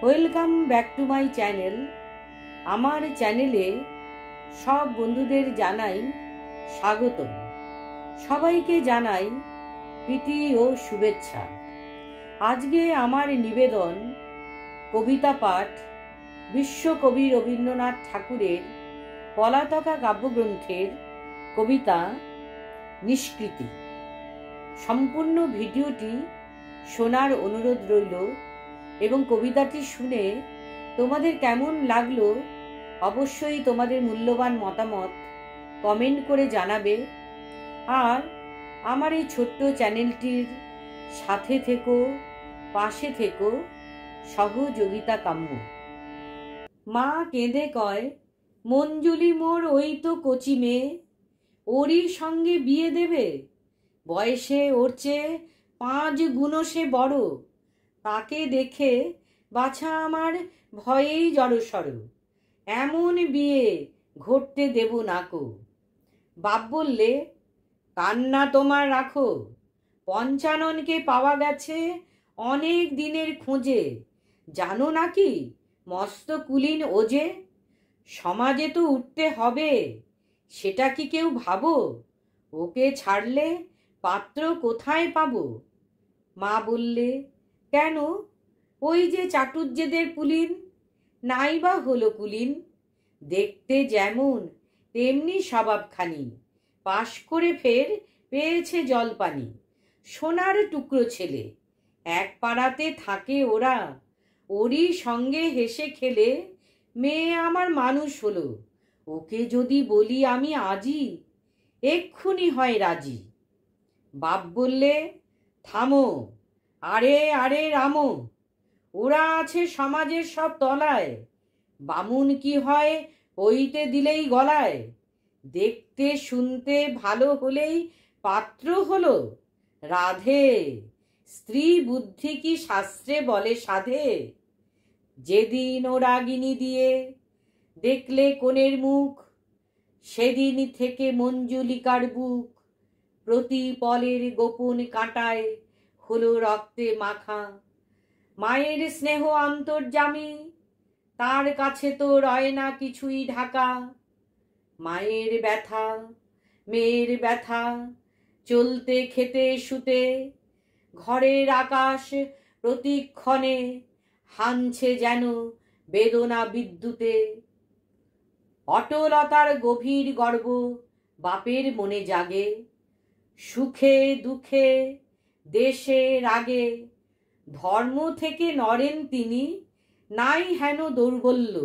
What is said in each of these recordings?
Welcome back to my channel. আমার চ্যানেলে সব বন্ধুদের জানাই স্বাগতম। সবাইকে জানাই প্রীতি ও শুভেচ্ছা। আজকে আমার নিবেদন কবিতা পাঠ বিশ্বকবি রবীন্দ্রনাথ ঠাকুরের পলাতকা কাব্যগ্রন্থের কবিতা নিষ্কৃতি। সম্পূর্ণ ভিডিওটি শোনার অনুরোধ রইল এবং কবিতাটি শুনে তোমাদের কেমন লাগলো অবশ্যই তোমাদের মূল্যবান মতামত কমেন্ট করে জানাবে। আর আমার এই ছোট্ট চ্যানেলটির সাথে থেকো, পাশে থেকো, সহযোগিতা কাম্য। মা কেঁদে কয়, মঞ্জুলি মোর ওই তো কচি মেয়ে, ওরই সঙ্গে বিয়ে দেবে? বয়সে ওর চেয়ে 5 গুণ সে বড়, তাকে দেখে বাছা আমার ভয়েই জড়সড়, এমন বিয়ে ঘটতে দেব নাকো। বাপ বললে, কান্না তোমার রাখো, পঞ্চাননকে পাওয়া গেছে অনেক দিনের খোঁজে, জানো নাকি মস্ত কুলীন ওজে, সমাজে তো উঠতে হবে, সেটা কি কেউ ভাবো? ওকে ছাড়লে পাত্র কোথায় পাবো? মা বললে, কেন, ওই যে চাটুজ্যেদের পুলিন, নাই বা হলো কুলীন, দেখতে যেমন তেমনি স্বভাবখানি, পাশ করে ফের পেয়েছে জলপানি, সোনার টুকরো ছেলে, এক পাড়াতে থাকে ওরা, ওরই সঙ্গে হেসে খেলে মেয়ে আমার মানুষ হলো, ওকে যদি বলি আমি আজই, এক্ষুনি হয় রাজি। বাপ বললে, থামো, আরে আরে রামো, ওরা আছে সমাজের সব তলায়, বামুন কি হয় হইতে দিলেই গলায়, দেখতে শুনতে ভালো হলেই পাত্র হলো, রাধে স্ত্রী বুদ্ধি কি শাস্ত্রে বলে সাধে? যেদিন ও রাগিনী দিয়ে দেখলে কোণের মুখ, সেদিন থেকে মঞ্জুলিকার বুক প্রতি পলের গোপন কাঁটায় হলো রক্তে মাখা, মায়ের স্নেহ অন্তর্যামী, তার কাছে তো রয় না কিছুই ঢাকা, মায়ের ব্যথা মেয়ের ব্যথা, চলতে খেতে শুতে, ঘরের আকাশ প্রতিক্ষণে হানছে যেন বেদনা বিদ্যুতে, অটলতার গভীর গর্ব বাপের মনে জাগে, সুখে দুঃখে দেশে রাগে, ধর্ম থেকে নড়েন তিনি, নাই হেন দৌর্বল্য,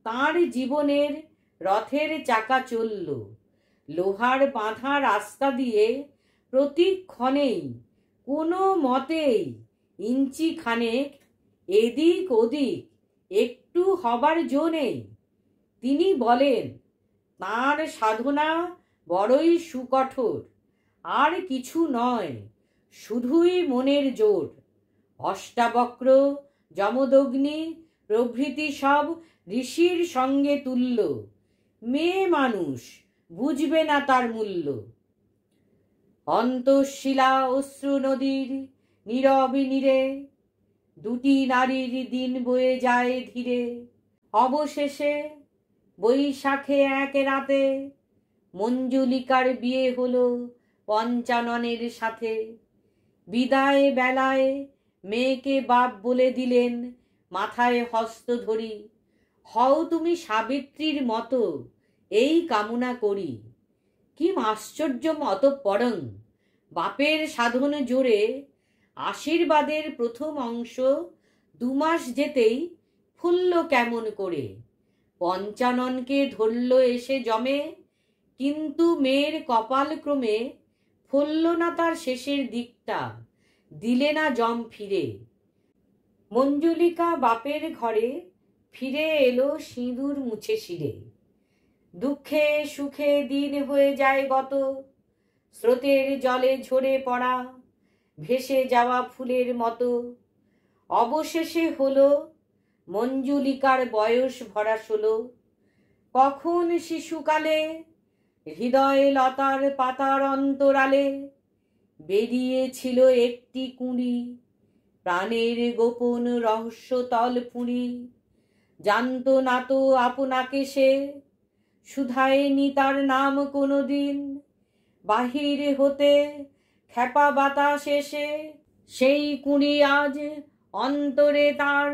তাঁর জীবনের রথের চাকা চলল, লোহার বাঁধা রাস্তা দিয়ে প্রতিক্ষণেই কোনো মতেই ইঞ্চি খানেক এদিক ওদিক একটু হবার জো নেই। তিনি বলেন, তাঁর সাধনা বড়ই সুকঠোর, আর কিছু নয়, শুধুই মনের জোর, অষ্টাবক্র যমদগ্নি প্রভৃতি সব ঋষির সঙ্গে তুল্য, মেয়ে মানুষ বুঝবে না তার মূল্য। অন্তঃশিলা অশ্রু নদীর নীরবে নীরে, দুটি নারীর দিন বয়ে যায় ধীরে, অবশেষে বৈশাখে এক রাতে মঞ্জুলিকার বিয়ে হলো পঞ্চাননের সাথে। বিদায় বেলায় মেয়েকে বাপ বলে দিলেন মাথায় হস্ত ধরি, হও তুমি সাবিত্রীর মতো এই কামনা করি। কি আশ্চর্য অতঃপরং, বাপের সাধন জোরে আশীর্বাদের প্রথম অংশ 2 মাস যেতেই ফুলল কেমন করে, পঞ্চাননকে ধরল এসে জমে, কিন্তু মেয়ের কপাল ক্রমে ফলল না তার শেষের দিকটা, দিলে না জম ফিরে। মঞ্জুলিকা বাপের ঘরে ফিরে এলো সিঁদুর মুছে শিরে, দুঃখে সুখে দিন হয়ে যায় গত, স্রোতের জলে ঝরে পড়া ভেসে যাওয়া ফুলের মতো, অবশেষে হলো মঞ্জুলিকার বয়স ভরা 16। কখন শিশুকালে হৃদয় লতার পাতার অন্তরালে বেরিয়েছিল একটি কুঁড়ি, প্রাণের গোপন রহস্য তল পুরি, জানত না তো আপনাকে সে, শুধায়নি তার নাম কোনো দিন। বাহির হতে খেপা বাতাস এসে সেই কুঁড়ি আজ অন্তরে তার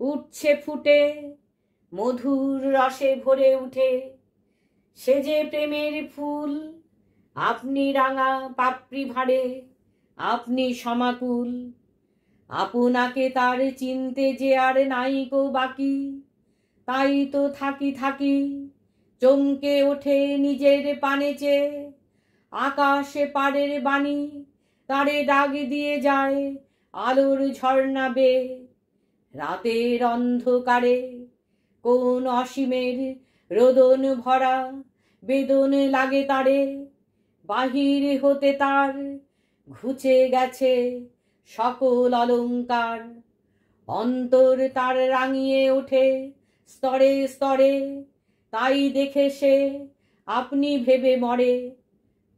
উঠছে ফুটে, মধুর রসে ভরে উঠে। সে যে প্রেমের ফুল, আপনি রাঙা পাপড়ি ভাড়ে, আপনি সমাকুল। আপনাকে তার চিনতে যে আর নাই গো বাকি, তাই তো থাকি থাকি চমকে ওঠে নিজের পানে চেয়ে। আকাশে পাড়ের বাণী তারে ডাক দিয়ে যায় আলোর ঝর্ণা বেয়ে। রাতের অন্ধকারে কোন অসীমের রোদন ভরা বেদন লাগে তারে, বাহির হতে তার ঘুচে গেছে সকল অলংকার। অন্তর তার রাঙিয়ে ওঠে স্তরে স্তরে, তাই দেখে সে আপনি ভেবে মরে।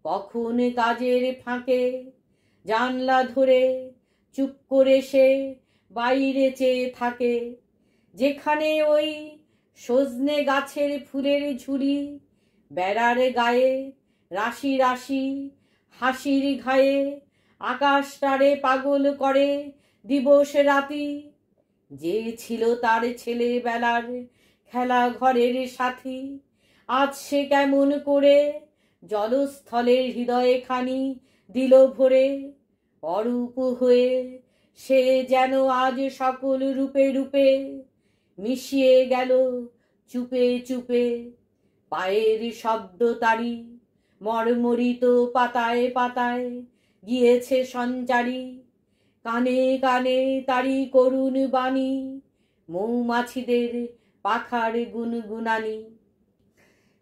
কখন কাজের ফাঁকে জানলা ধরে চুপ করে সে বাইরে চেয়ে থাকে, যেখানে ওই সজনে গাছের ফুলের ঝুড়ি, বেড়ার গায়ে রাশি রাশি হাসির ঘায়ে আকাশটারে পাগল করে দিবস রাতি। যে ছিল তার ছেলেবেলার খেলা ঘরের সাথী, আজ সে কেমন করে জলস্থলের হৃদয়ে খানি দিল ভরে। অরূপ হয়ে সে যেন আজ সকল রূপে রূপে মিশিয়ে গেল চুপে চুপে। পায়ের শব্দ তারি মর্মরিত পাতায় পাতায় গিয়েছে সঞ্চারী, কানে কানে তারি করুণ বাণী, মৌমাছিদের পাখার গুনগুনানি।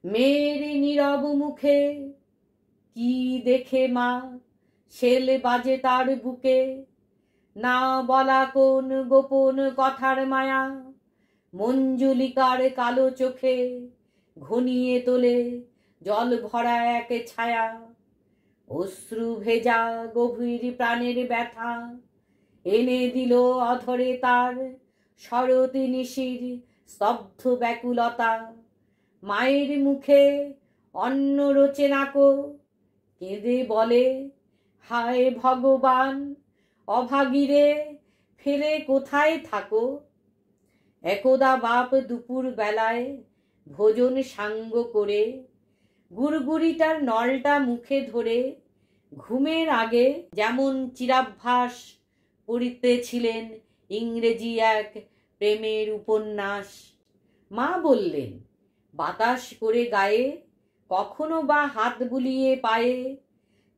মেয়ের নীরব মুখে কি দেখে মা শেল বাজে তার বুকে, না বলা কোন গোপন কথার মায়া, মঞ্জুলিকার কালো চোখে ঘনিয়ে তোলে জল ভরা এক ছায়া। অশ্রু ভেজা গভীর প্রাণের ব্যথা এনে দিল অধরে তার শরৎ নিশির স্তব্ধ ব্যাকুলতা। মায়ের মুখে অন্ন রোচে নাকো, কেঁদে বলে হায় ভগবান, অভাগীরে ফেলে কোথায় থাকো। একদা বাপ দুপুর বেলায় ভোজন সাঙ্গ করে গুড়গুড়িটার নলটা মুখে ধরে ঘুমের আগে যেমন চিরাভ্যাস পড়িতেছিলেন ইংরেজি এক প্রেমের উপন্যাস। মা বললেন, বাতাস করে গায়ে, কখনো বা হাত বুলিয়ে পায়ে,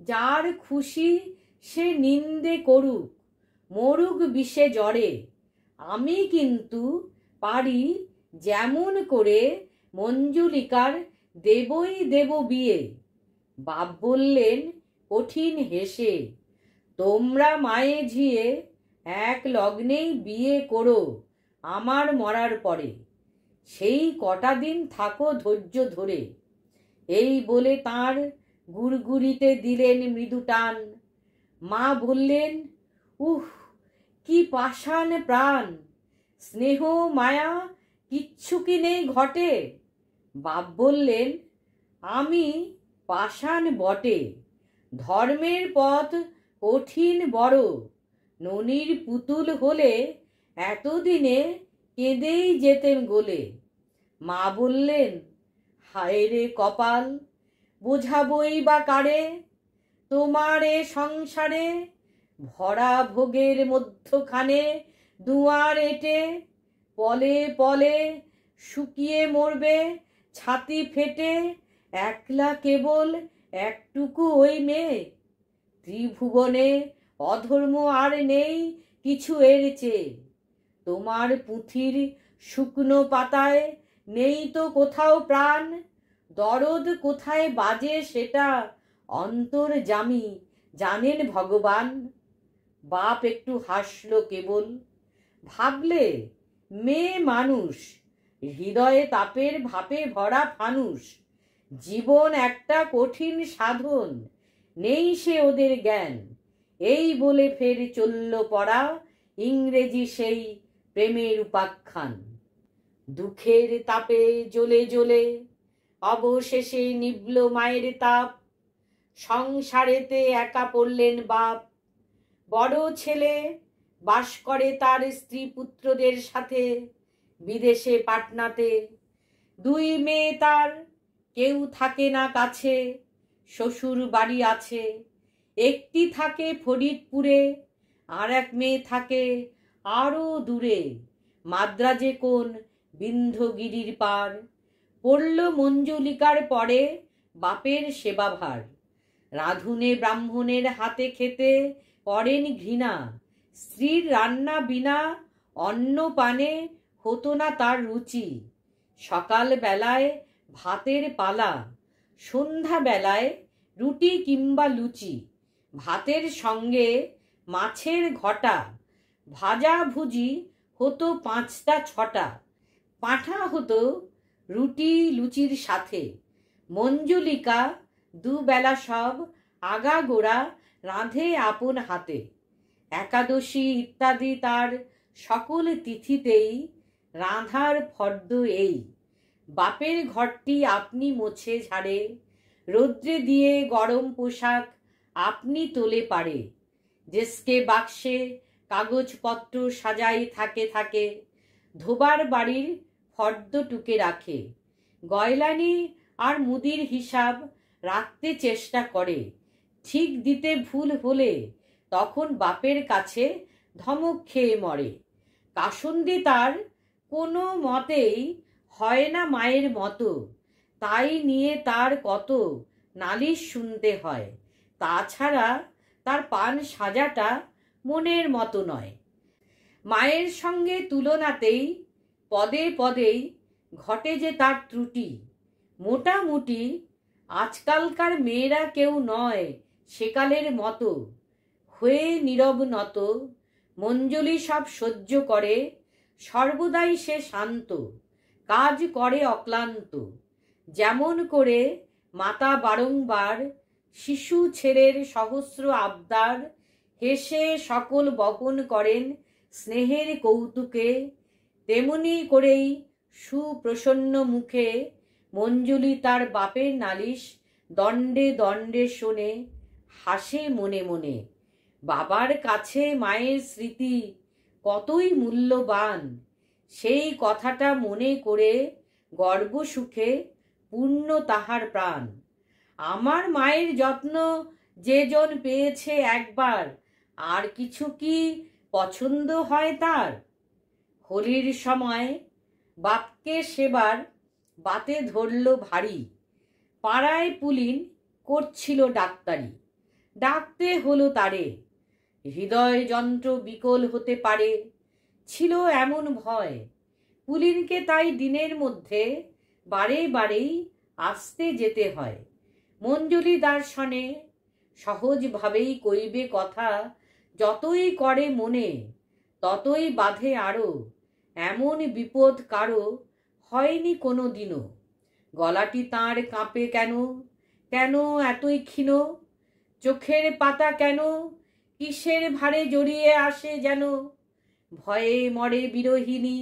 যার খুশি সে নিন্দে করুক, মরুক বিষে জ্বরে, আমি কিন্তু পারি যেমন করে মঞ্জুলিকার দেবই দেব বিয়ে। বাপ বললেন কঠিন হেসে, তোমরা মায়ে ঝিয়ে এক লগ্নেই বিয়ে করো আমার মরার পরে, সেই কটা দিন থাকো ধৈর্য ধরে। এই বলে তাঁর গুড়গুড়িতে দিলেন মৃদু টান। মা বললেন, উহ কি পাষাণ প্রাণ, স্নেহ মায়া কিচ্ছু কি নেই ঘটে। বাপ বললেন, আমি পাষাণ বটে, ধর্মের পথ কঠিন বড়, ননির পুতুল হলে এতদিনে কেঁদেই যেতেন গোলে। মা বললেন, হায় রে কপাল, বোঝাবই বা কারে, তোমার এ সংসারে ভরা ভোগের মধ্যখানে দুয়ার এঁটে পলে পলে শুকিয়ে মরবে ছাতি ফেটে, একলা কেবল একটুকু ওই মেয়ে। ত্রিভুবনে অধর্ম আর নেই কিছু এর চেয়ে, তোমার পুঁথির শুকনো পাতায় নেই তো কোথাও প্রাণ, দরদ কোথায় বাজে সেটা অন্তর্যামী জানেন ভগবান। বাপ একটু হাসলো কেবল, ভাবলে মেয়ে মানুষ, হৃদয়ে তাপের ভাপে ভরা ফানুষ, জীবন একটা কঠিন সাধন, নেই সে ওদের জ্ঞান। এই বলে ফের চলল পড়া ইংরেজি সেই প্রেমের উপাখ্যান। দুঃখের তাপে জ্বলে জ্বলে অবশেষে নিভল মায়ের তাপ। সংসারেতে একা পড়লেন বাপ। বড় ছেলে বাস করে তার স্ত্রী পুত্রদের সাথে বিদেশে পাটনাতে। দুই মেয়ে তার, কেউ থাকে না কাছে, শ্বশুর বাড়ি আছে। একটি থাকে ফরিদপুরে, আর এক মেয়ে থাকে আরো দূরে, মাদ্রাজে কোন বিন্ধ্যগিরির পার। পড়ল মঞ্জুলিকার পরে বাপের সেবাভার। রাঁধুনে ব্রাহ্মণের হাতে খেতে করেন ঘৃণা। স্ত্রীর রান্না বিনা অন্ন পানে হতো না তার রুচি। সকাল বেলায় ভাতের পালা, সন্ধ্যা বেলায় রুটি কিংবা লুচি। ভাতের সঙ্গে মাছের ঘটা, ভাজা ভুজি হতো 5টা 6টা। পাঁঠা হতো রুটি লুচির সাথে। মঞ্জুলিকা দুবেলা সব আগাগোড়া রাঁধে আপন হাতে। একাদশী ইত্যাদি তার সকল তিথিতেই রাঁধার ফর্দ এই। বাপের ঘরটি আপনি মোছে ঝাড়ে, রৌদ্রে দিয়ে গরম পোশাক আপনি তোলে পারে। ডেস্কে বাক্সে কাগজপত্র সাজাই থাকে থাকে, ধোবার বাড়ির ফর্দ টুকে রাখে। গয়লানি আর মুদির হিসাব রাখতে চেষ্টা করে। ঠিক দিতে ভুল হলে তখন বাপের কাছে ধমক খেয়ে মরে। কাসুন্দি তার কোনো মতেই হয় না মায়ের মতো, তাই নিয়ে তার কত নালিশ শুনতে হয়। তাছাড়া তার পান সাজাটা মনের মতো নয়। মায়ের সঙ্গে তুলনাতেই পদে পদেই ঘটে যে তার ত্রুটি। মোটামুটি আজকালকার মেয়েরা কেউ নয় সেকালের মতো। হয়ে নীরব নত, মঞ্জুলি সব সহ্য করে, সর্বদাই সে শান্ত, কাজ করে অক্লান্ত। যেমন করে মাতা বারংবার শিশু ছেলের সহস্র আবদার হেসে সকল বহন করেন স্নেহের কৌতুকে, তেমনি করেই সুপ্রসন্ন মুখে মঞ্জুলি তার বাপের নালিশ দণ্ডে দণ্ডে শোনে, হাসে মনে মনে। বাবার কাছে মায়ের স্মৃতি কতই মূল্যবান, সেই কথাটা মনে করে গর্ব সুখে পূর্ণ তাহার প্রাণ। আমার মায়ের যত্ন যে জন পেয়েছে একবার, আর কিছু কি পছন্দ হয় তার? হোলির সময় বাপকে সেবার বাতে ধরল ভারী। পাড়ায় পুলিন করছিল ডাক্তারি, ডাকতে হলো তারে। হৃদয় যন্ত্র বিকল হতে পারে, ছিল এমন ভয়। পুলিনকে তাই দিনের মধ্যে বারে বারেই আসতে যেতে হয়। মঞ্জুলি দর্শনে সহজভাবেই কইবে কথা, যতই করে মনে ততই বাধে আরো। এমন বিপদ কারো হয়নি কোনো দিনও। গলাটি তাঁর কাঁপে কেন, কেন এতই ক্ষীণ? চোখের পাতা কেন কিসের ভারে জড়িয়ে আসে যেন? ভয়ে মরে বিরহিণী,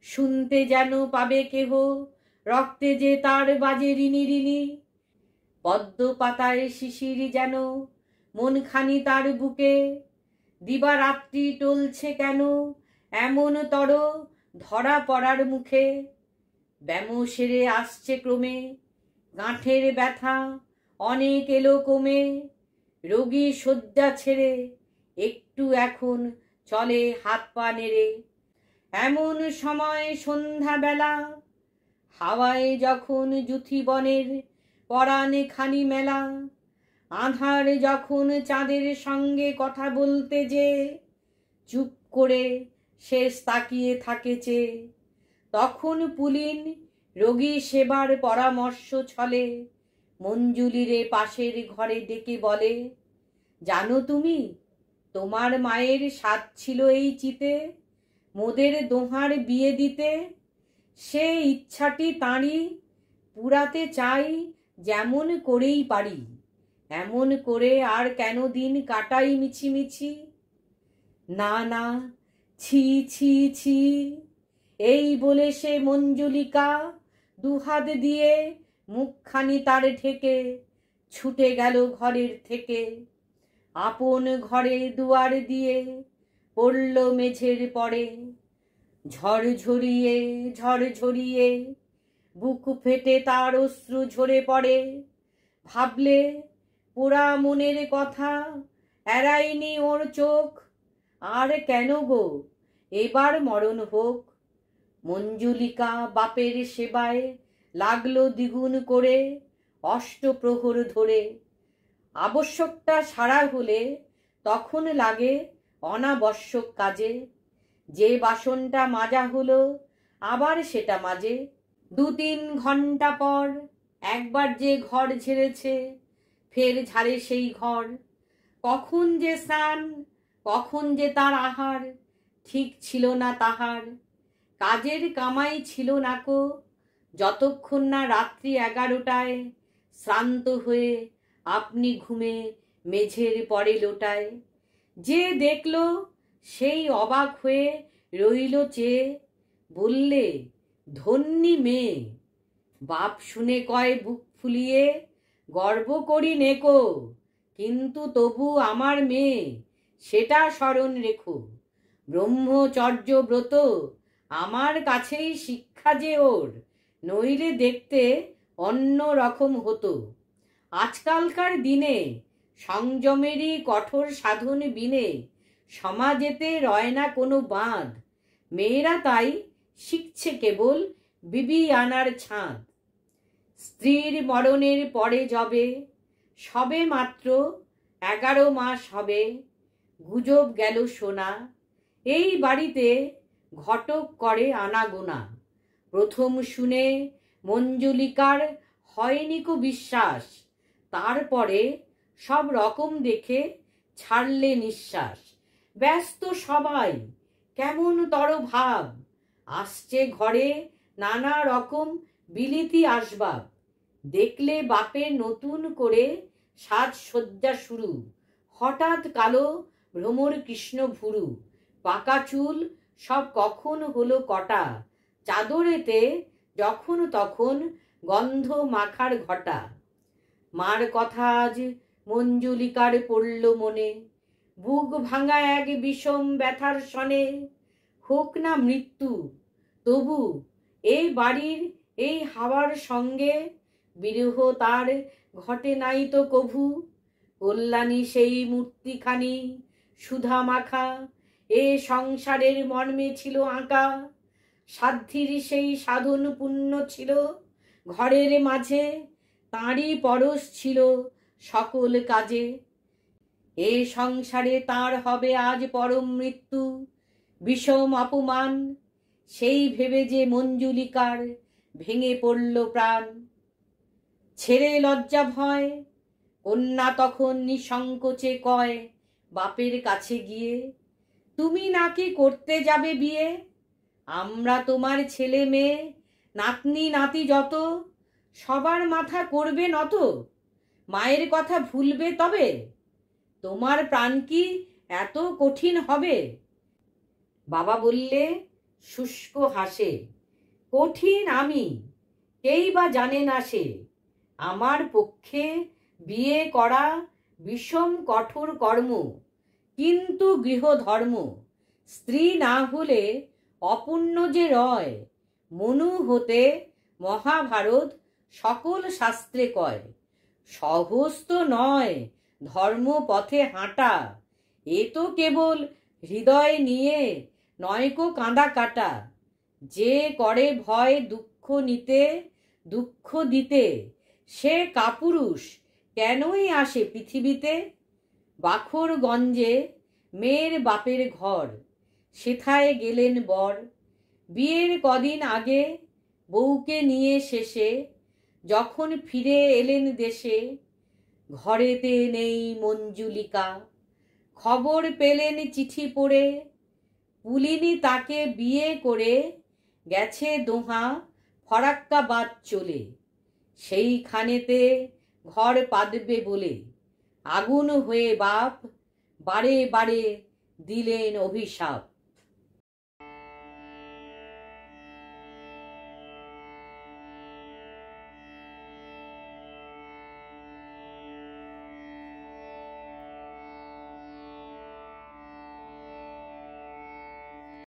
শুনতে যেন পাবে কেহ, রক্তে যে তার বাজে রিনি রিনি। পদ্ম পাতায় শিশির যেন মনখানি তার বুকে, দিবারাত্রি টলছে কেন এমন তর ধরা পড়ার মুখে। ব্যাম সেরে আসছে ক্রমে, গাঁঠের ব্যথা অনেক এলো কমে। রোগী শয্যা ছেড়ে একটু এখন চলে হাত পা নেড়ে। এমন সময় সন্ধ্যাবেলা, হাওয়ায় যখন জুথি বনের পরাণে খানি মেলা। আঁধার যখন চাঁদের সঙ্গে কথা বলতে যে চুপ করে শেষ তাকিয়ে থাকেছে, তখন পুলিন রোগী সেবার পরামর্শ ছলে মঞ্জুলিরে পাশের ঘরে ডেকে বলে, জানো তুমি, তোমার মায়ের সাধ ছিল এই চিতে মোদের দোহার বিয়ে দিতে। সে ইচ্ছাটি তাঁরই পুরাতে চাই যেমন করেই পারি। এমন করে আর কেন দিন কাটাই মিছিমিছি? না না, ছি ছি ছি, এই বলে সে মঞ্জুলিকা দুহাত দিয়ে মুখখানি তার ঢেকে ছুটে গেল ঘরের থেকে। আপন ঘরে দুয়ার দিয়ে পড়ল মেঝের পরে। ঝড় ঝরিয়ে বুক ফেটে তার অশ্রু ঝরে পড়ে। ভাবলে পোড়া মনের কথা এড়ায়নি ওর চোখ। আর কেন গো এবার মরণ হোক। মঞ্জুলিকা বাপের সেবায় লাগলো দ্বিগুণ করে অষ্টপ্রহর ধরে। আবশ্যকটা সারা হলে তখন লাগে অনাবশ্যক কাজে। যে বাসনটা মাজা হলো আবার সেটা মাজে। 2-3 ঘন্টা পর একবার যে ঘর ঝেড়েছে ফের ঝাড়ে সেই ঘর। কখন যে স্নান কখন যে তার আহার ঠিক ছিল না তাহার। কাজের কামাই ছিল নাকো যতক্ষণ না রাত্রি 11টায় শ্রান্ত হয়ে আপনি ঘুমে মেঝের পরে লোটায়। যে দেখল সেই অবাক হয়ে রইল চেয়ে। বললে ধন্যি মেয়ে। বাপ শুনে কয় বুক ফুলিয়ে, গর্ব করি নেকো, কিন্তু তবু আমার মেয়ে, সেটা স্মরণ রেখো। ব্রহ্মচর্য ব্রত আমার কাছেই শিক্ষা যে ওর, নইলে দেখতে অন্য রকম হতো। আজকালকার দিনে সংযমেরই কঠোর সাধন বিনে সমাজেতে রয় না কোনো বাঁধ। মেয়েরা তাই শিখছে কেবল বিবি আনার ছাঁদ। স্ত্রীর মরণের পরে যবে সবে মাত্র 11 মাস হবে, গুজব গেল শোনা এই বাড়িতে ঘটক করে আনাগোনা। প্রথম শুনে মঞ্জুলিকার হয়নি কো বিশ্বাস। তারপরে সব রকম দেখে ছাড়লে নিঃশ্বাস। ব্যস্ত সবাই, কেমন তর ভাব, আসছে ঘরে নানা রকম বিলিতি আসবাব। দেখলে বাপের নতুন করে সাজসজ্জা শুরু। হঠাৎ কালো ভ্রমর কৃষ্ণ ভুরু, পাকা চুল সব কখন হলো কটা। চাদরেতে যখন তখন গন্ধ মাখার ঘটা। মার কথা আজ মঞ্জুলিকার পড়ল মনে। বুক ভাঙা এক বিষম ব্যথার সনে। হোক না মৃত্যু তবু এই বাড়ির এই হাওয়ার সঙ্গে বিরহ তার ঘটে নাই তো কভু। কল্যাণী সেই মূর্তিখানি সুধা মাখা এ সংসারের মর্মে ছিল আঁকা। সাধ্যির সেই সাধন পুণ্য ছিল ঘরের মাঝে, তাঁরই পরশ ছিল সকল কাজে। এ সংসারে তার হবে আজ পরম মৃত্যু, বিষম অপমান। সেই ভেবে যে মঞ্জুলিকার ভেঙে পড়ল প্রাণ। ছেড়ে লজ্জা ভয় কন্যা তখন নিঃসংকোচে কয় বাপের কাছে গিয়ে, তুমি নাকি করতে যাবে বিয়ে? আমরা তোমার ছেলে মেয়ে নাতনি নাতি যত সবার মাথা করবে নত। মায়ের কথা ভুলবে তবে? তোমার প্রাণ কি এত কঠিন হবে? বাবা বললে শুষ্ক হাসে, কঠিন আমি, কেই বা জানে না সে। আমার পক্ষে বিয়ে করা বিষম কঠোর কর্ম, কিন্তু গৃহধর্ম। স্ত্রী না হলে অপুণ্য যে রয়। মনু হতে মহাভারত সকল শাস্ত্রে কয়। সহজ তো নয় ধর্ম পথে হাঁটা, এ তো কেবল হৃদয় নিয়ে নয়কো কাঁদা কাটা। যে করে ভয় দুঃখ নিতে দুঃখ দিতে, সে কাপুরুষ কেনই আসে পৃথিবীতে। বাখরগঞ্জে মেয়ের বাপের ঘর, সেথায় গেলেন বর। বিয়ের কদিন আগে বউকে নিয়ে শেষে যখন ফিরে এলেন দেশে, ঘরেতে নেই মঞ্জুলিকা। খবর পেলেন চিঠি পড়ে, পুলিনি তাকে বিয়ে করে গেছে দোহা ফরাক্কাবাদ চলে। সেইখানেতে ঘর পাতবে বলে আগুন হয়ে বাপ বারে বারে দিলেন অভিশাপ।